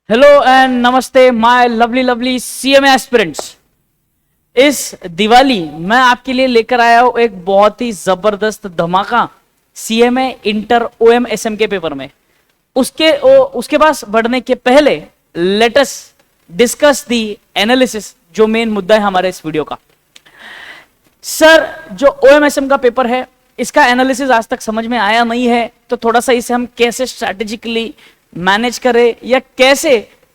Hello and नमस्ते my lovely lovely CMA aspirants. इस दिवाली मैं आपके लिए लेकर आया हूं एक बहुत ही जबरदस्त धमाका सीएमए इंटर ओएम एसएम के पेपर में। उसके पास बढ़ने के पहले let us discuss the analysis, जो मेन मुद्दा है हमारे इस वीडियो का। सर, जो ओएमएसएम का पेपर है इसका एनालिसिस आज तक समझ में आया नहीं है, तो थोड़ा सा इसे हम कैसे स्ट्रैटेजिकली मैनेज करें या कैसे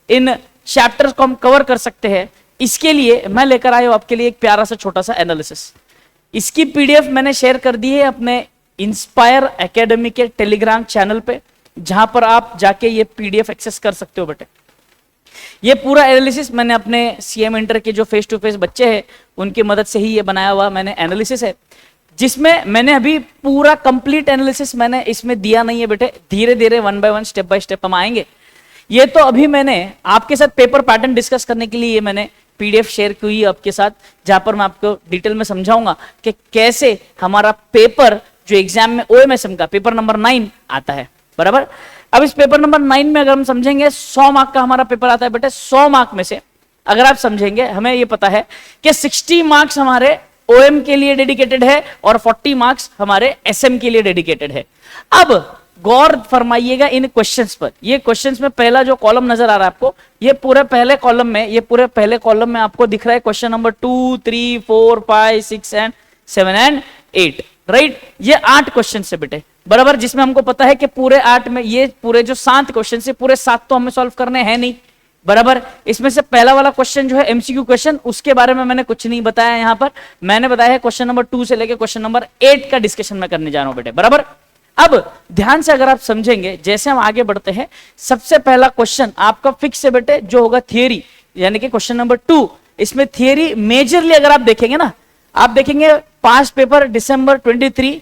इन चैप्टर्स को हम कवर कर सकते हैं, इसके लिए मैं लेकर आया हूं आपके लिए एक प्यारा सा छोटा सा एनालिसिस। इसकी पीडीएफ मैंने शेयर कर दी है अपने इंस्पायर एकेडमी के टेलीग्राम चैनल पे, जहां पर आप जाके ये पीडीएफ एक्सेस कर सकते हो बेटे। ये पूरा एनालिसिस मैंने अपने सीएम इंटर के जो फेस टू फेस बच्चे हैं उनकी मदद से ही ये बनाया हुआ मैंने एनालिसिस है, जिसमें मैंने अभी पूरा कंप्लीट एनालिसिस मैंने इसमें दिया नहीं है बेटे। धीरे धीरे one by one step by step हम आएंगे। ये तो अभी मैंने आपके साथ पेपर पैटर्न डिस्कस करने के लिए ये मैंने पीडीएफ शेयर की हुई आपके साथ, जहां पर मैं आपको डिटेल में समझाऊंगा कि कैसे हमारा पेपर जो एग्जाम में ओएमएसएम का पेपर नंबर 9 आता है। बराबर। अब इस पेपर नंबर 9 में अगर हम समझेंगे 100 मार्क का हमारा पेपर आता है बेटे। 100 मार्क में से अगर आप समझेंगे, हमें ये पता है कि 60 मार्क्स हमारे ओएम के लिए डेडिकेटेड है और 40 मार्क्स हमारे एसएम के लिए डेडिकेटेड है। अब गौर फरमाइएगा इन क्वेश्चंस पर। ये क्वेश्चंस में पहला जो कॉलम नजर आ रहा है आपको, ये पूरे पहले कॉलम में आपको दिख रहा है question number 2, 3, 4, 5, 6 and 7 and 8, right. ये 8 क्वेश्चन है बेटे, बराबर, जिसमें हमको पता है कि पूरे 8 में ये पूरे जो 7 क्वेश्चन है, पूरे 7 तो हमें सॉल्व करने हैं नहीं, बराबर। इसमें से पहला वाला क्वेश्चन जो है एमसीक्यू क्वेश्चन, उसके बारे में मैंने कुछ नहीं बताया। यहां पर मैंने बताया है क्वेश्चन नंबर 2 से लेकर क्वेश्चन नंबर 8 का डिस्कशन मैं करने जा रहा हूं बेटे, बराबर। अब ध्यान से अगर आप समझेंगे, जैसे हम आगे बढ़ते हैं, सबसे पहला क्वेश्चन आपका फिक्स है बेटे, जो होगा थियरी, यानी कि क्वेश्चन नंबर 2। इसमें थियरी मेजरली अगर आप देखेंगे ना, आप देखेंगे पास्ट पेपर दिसंबर 23,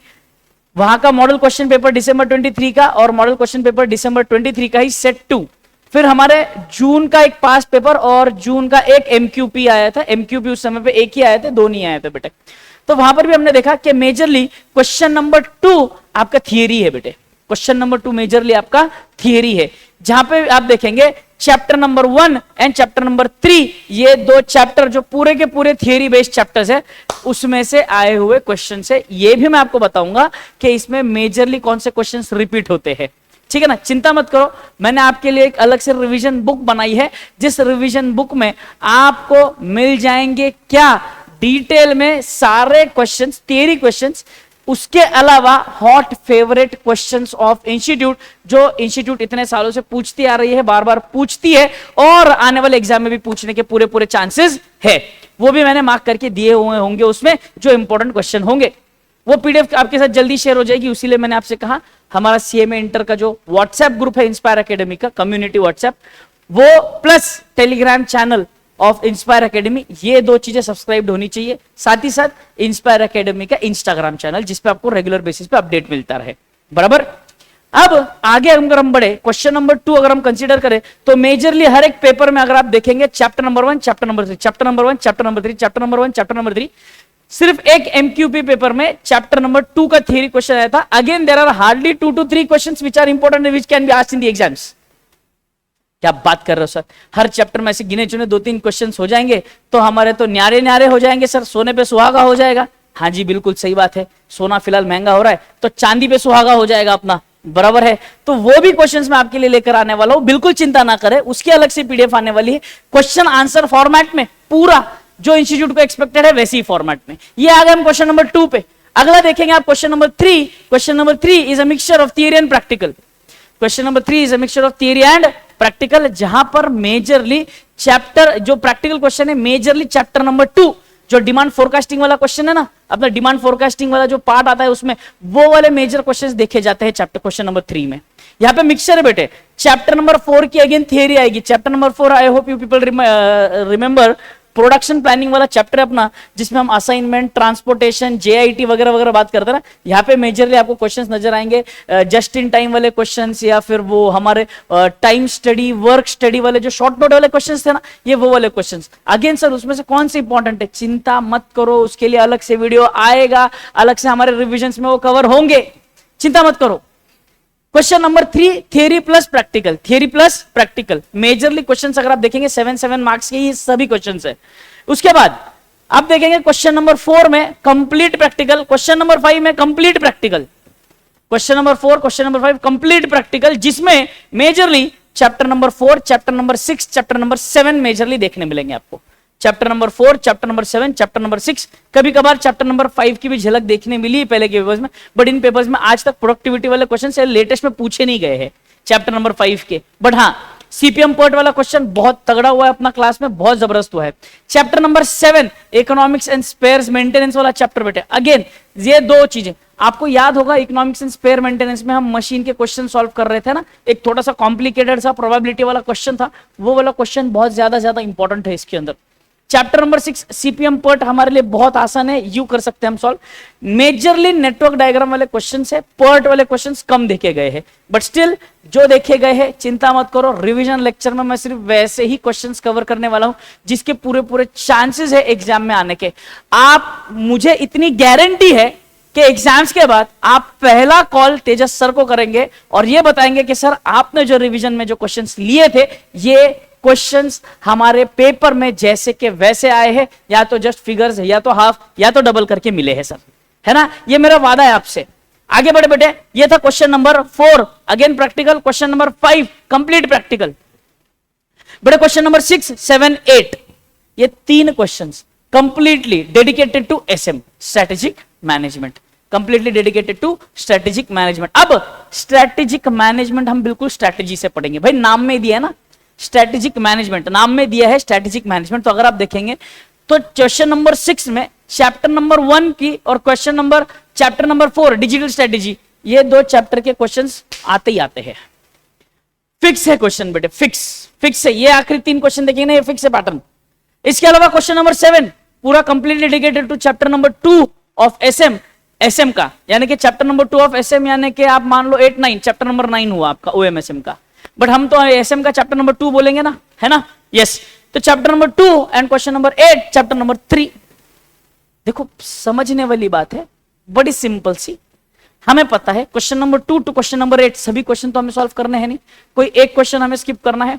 वहां का मॉडल क्वेश्चन पेपर दिसंबर 23 का, और मॉडल क्वेश्चन पेपर दिसंबर 23 का ही सेट 2। फिर हमारे जून का एक पास्ट पेपर और जून का एक एमक्यूपी आया था। एमक्यूपी उस समय पे एक ही आए थे, 2 नहीं आए थे बेटे। तो वहां पर भी हमने देखा कि मेजरली क्वेश्चन नंबर 2 आपका थियरी है बेटे। क्वेश्चन नंबर 2 मेजरली आपका थियरी है, जहां पे आप देखेंगे chapter number 1 and chapter number 3, ये 2 चैप्टर जो पूरे के पूरे थियरी बेस्ड चैप्टर्स है, उसमें से आए हुए क्वेश्चन है। ये भी मैं आपको बताऊंगा कि इसमें मेजरली कौन से क्वेश्चन रिपीट होते हैं, ठीक है ना। चिंता मत करो, मैंने आपके लिए एक अलग से रिवीजन बुक बनाई है, जिस रिवीजन बुक में आपको मिल जाएंगे क्या, डिटेल में सारे क्वेश्चंस, थियरी क्वेश्चंस, उसके अलावा hot favourite questions of institute, जो इंस्टीट्यूट इतने सालों से पूछती आ रही है, बार बार पूछती है और आने वाले एग्जाम में भी पूछने के पूरे पूरे चांसेस है। वो भी मैंने मार्क करके दिए हुए होंगे उसमें, जो इंपॉर्टेंट क्वेश्चन होंगे। वो पीडीएफ आपके साथ जल्दी शेयर हो जाएगी, उसीलिए मैंने आपसे कहा हमारा सीएमए इंटर का जो व्हाट्सएप ग्रुप है इंस्पायर एकेडमी का, कम्युनिटी व्हाट्सएप, वो plus Telegram channel of inspire academy, ये 2 चीजें सब्सक्राइब होनी चाहिए। साथ ही साथ इंस्पायर एकेडमी का इंस्टाग्राम चैनल, जिसपे आपको रेगुलर बेसिस पे अपडेट मिलता रहे, बराबर। अब आगे अगर हम बढ़े, क्वेश्चन नंबर 2 अगर हम कंसीडर करें, तो मेजरली हर एक पेपर में अगर आप देखेंगे chapter number 1, chapter number 3, chapter number 1, chapter number 3, chapter number 1, chapter number 3, सिर्फ एक एमक्यूपी पेपर में चैप्टर नंबर 2 का थियरी क्वेश्चन आया था। Again there are hardly 2 to 3 questions which are important which can be asked in the exams. क्या बात कर रहे हो सर, हर चैप्टर में ऐसे गिने चुने 2-3 क्वेश्चंस हो जाएंगे तो हमारे तो न्यारे न्यारे हो जाएंगे सर, सोने पे सुहागा हो जाएगा। हाँ जी, बिल्कुल सही बात है, सोना फिलहाल महंगा हो रहा है, तो चांदी पे सुहागा हो जाएगा अपना, बराबर है। तो वो भी क्वेश्चंस मैं आपके लिए लेकर आने वाला हूं, बिल्कुल चिंता ना करें, उसकी अलग से पीडीएफ आने वाली है, क्वेश्चन आंसर फॉर्मेट में, पूरा जो इंस्टीट्यूट को एक्सपेक्टेड है वैसी फॉर्मेट में। ये आ गए हम क्वेश्चन नंबर 2 पे। अगला देखेंगे आप question number 3। Question number 3 is a mixture of theory and practical. Question number 3 is a mixture of theory and practical, जहां पर मेजरली चैप्टर, जो प्रैक्टिकल क्वेश्चन है मेजरली चैप्टर नंबर 2, जो डिमांड फोरकास्टिंग वाला क्वेश्चन है ना, अपना डिमांड फोरकास्टिंग वाला जो पार्ट आता है उसमें, वो वाले मेजर क्वेश्चंस देखे जाते हैं चैप्टर क्वेश्चन नंबर 3 में। यहाँ पे मिक्सचर है बेटे। चैप्टर नंबर 4 की अगेन थियरी आएगी। Chapter number 4, I hope you people remember, production planning वाला चैप्टर है अपना, जिसमें हम असाइनमेंट, ट्रांसपोर्टेशन, जेआईटी वगैरह वगैरह बात करते हैं ना। यहाँ पे मेजरली आपको क्वेश्चंस नजर आएंगे, जस्ट इन टाइम वाले क्वेश्चंस, या फिर वो हमारे टाइम स्टडी, वर्क स्टडी वाले जो शॉर्ट नोट वाले क्वेश्चंस थे ना, ये वो वाले क्वेश्चंस। अगेन सर, उसमें से कौन से इंपॉर्टेंट है, चिंता मत करो, उसके लिए अलग से वीडियो आएगा, अलग से हमारे रिविजन में वो कवर होंगे, चिंता मत करो। Question number 3 theory plus practical, theory plus practical majorly questions अगर आप देखेंगे 7 मार्क्स के ये सभी क्वेश्चंस है। उसके बाद आप देखेंगे क्वेश्चन नंबर 4 में कंप्लीट प्रैक्टिकल, क्वेश्चन नंबर 5 में complete practical, question number 4 question number 5 complete practical, जिसमें majorly chapter number 4 chapter number 6 chapter number 7 majorly देखने मिलेंगे आपको। Chapter number 4 chapter number 7 chapter number 6, कभी कभार चैप्टर नंबर 5 की भी झलक देखने मिली पहले के पेपर्स में, बट इन पेपर्स में आज तक प्रोडक्टिविटी वाले क्वेश्चन से लेटेस्ट में पूछे नहीं गए हैं चैप्टर नंबर 5 के। बट हाँ, सीपीएम पर्ट वाला क्वेश्चन बहुत तगड़ा हुआ है अपना क्लास में, बहुत जबरदस्त हुआ है। Chapter number 7 economics and spheres maintenance वाला चैप्टर बेटे, अगेन ये दो चीजें आपको याद होगा, इकोनॉमिक्स एंड स्पेयर मेंटेनेंस में हम मशीन के क्वेश्चन सॉल्व कर रहे थे ना, एक थोड़ा सा कॉम्प्लिकेटेड सा प्रोबेबिलिटी वाला क्वेश्चन था, वो वाला क्वेश्चन बहुत ज्यादा इंपॉर्टेंट है इसके अंदर। चैप्टर नंबर 6 सीपीएम पर्ट हमारे लिए बहुत आसान है, यू कर सकते हैं हम सॉल्व। मेजरली नेटवर्क डायग्राम वाले क्वेश्चन है, पर्ट वाले क्वेश्चन कम देखे गए हैं, बट स्टिल जो देखे गए हैं चिंता मत करो, रिवीजन लेक्चर में मैं सिर्फ वैसे ही क्वेश्चंस कवर करने वाला हूं जिसके पूरे चांसेस है एग्जाम में आने के। आप, मुझे इतनी गारंटी है कि एग्जाम्स के बाद आप पहला कॉल तेजस सर को करेंगे और ये बताएंगे कि सर आपने जो रिवीजन में जो क्वेश्चंस लिए थे ये क्वेश्चंस हमारे पेपर में जैसे के वैसे आए हैं, या तो जस्ट फिगर्स या तो हाफ या तो डबल करके मिले हैं सर, है ना, ये मेरा वादा है आपसे। आगे बढ़े बेटे, ये था question number 4 again practical, question number 5 complete practical. बेटे क्वेश्चन नंबर 6 7 8 ये 3 questions completely dedicated to SM strategic management, completely dedicated to strategic management. अब स्ट्रेटेजिक मैनेजमेंट हम बिल्कुल स्ट्रेटेजी से पढ़ेंगे, भाई नाम में दिया है ना स्ट्रेटेजिक मैनेजमेंट, नाम में दिया है स्ट्रेटेजिक मैनेजमेंट, तो अगर आप देखेंगे तो क्वेश्चन नंबर 6 में चैप्टर नंबर 1 की और question number chapter number 4 digital strategy, ये दो चैप्टर के क्वेश्चंस आते ही आते हैं, फिक्स है क्वेश्चन बेटे, फिक्स है, ये आखिरी 3 क्वेश्चन देखेंगे ना, ये फिक्स है पैटर्न। इसके अलावा क्वेश्चन नंबर 7 पूरा completely dedicated to chapter number 2 of SM का, यानी कि चैप्टर नंबर 2 ऑफ एसएम, यानी कि आप मान लो 8 9 चैप्टर नंबर 9 हुआ आपका ओएमएसएम का, बट हम तो एसएम का चैप्टर नंबर 2 बोलेंगे ना, है ना, यस। तो chapter number 2 and question number 8 chapter number 3। देखो समझने वाली बात है, बड़ी सिंपल सी, हमें पता है question number 2 to question number 8 सभी क्वेश्चन तो हमें सॉल्व करने हैं नहीं, कोई एक क्वेश्चन हमें स्किप करना है,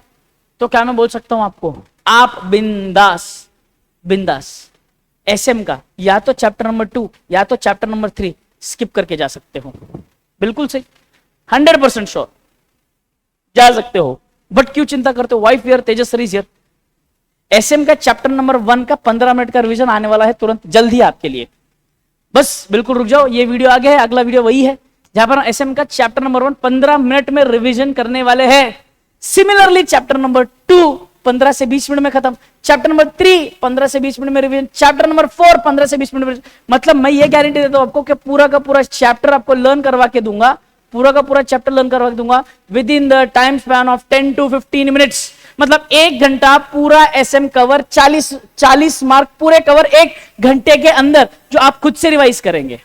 तो क्या मैं बोल सकता हूं आपको, आप बिंदास एसएम का या तो चैप्टर नंबर 2 या तो चैप्टर नंबर 3 स्किप करके जा सकते हो, बिल्कुल सही, 100% श्योर जा सकते हो। बट क्यों चिंता करते हो, why fear, Tejas sir is here. SM का चैप्टर नंबर 1 का 15 मिनट का रिवीजन आने वाला है तुरंत, जल्दी आपके लिए, बस बिल्कुल रुक जाओ, ये वीडियो आगे है, अगला वीडियो वही है जहां पर एसएम का चैप्टर नंबर 1 15 मिनट में रिवीजन करने वाले हैं। सिमिलरली चैप्टर नंबर 2 15 से 20 मिनट में खत्म, चैप्टर नंबर 3 15 से 20 मिनट में रिवीजन, चैप्टर नंबर 4 15 से 20 मिनट में, मतलब मैं ये गारंटी देता हूं आपको कि पूरा का पूरा चैप्टर आपको लर्न करवा के दूंगा, पूरा का पूरा चैप्टर लर्न करवा दूंगा with in the time span of 10 to 15 minutes, मतलब 1 घंटा पूरा एसएम कवर, 40 मार्क पूरे कवर 1 घंटे के अंदर, जो आप खुद से रिवाइज करेंगे।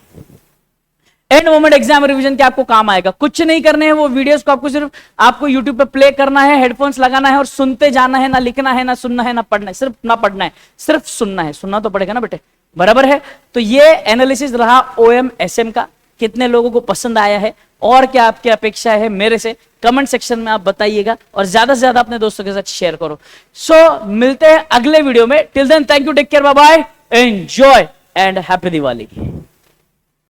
एंड मोमेंट एग्जाम रिवीजन के आपको काम आएगा, कुछ नहीं करने हैं वो वीडियोस को, आपको सिर्फ आपको यूट्यूब पे प्ले करना है, हेडफोन्स लगाना है और सुनते जाना है, ना लिखना है, ना सुनना है, ना पढ़ना है, सिर्फ ना पढ़ना है, सिर्फ सुनना है, सुनना तो पड़ेगा ना बेटे, बराबर है। तो ये एनालिसिस रहा ओएम एसएम का, कितने लोगों को पसंद आया है और क्या आपकी अपेक्षा है मेरे से, कमेंट सेक्शन में आप बताइएगा और ज्यादा से ज्यादा अपने दोस्तों के साथ शेयर करो। सो मिलते हैं अगले वीडियो में, till then thank you, take care, bye bye, enjoy and happy Diwali.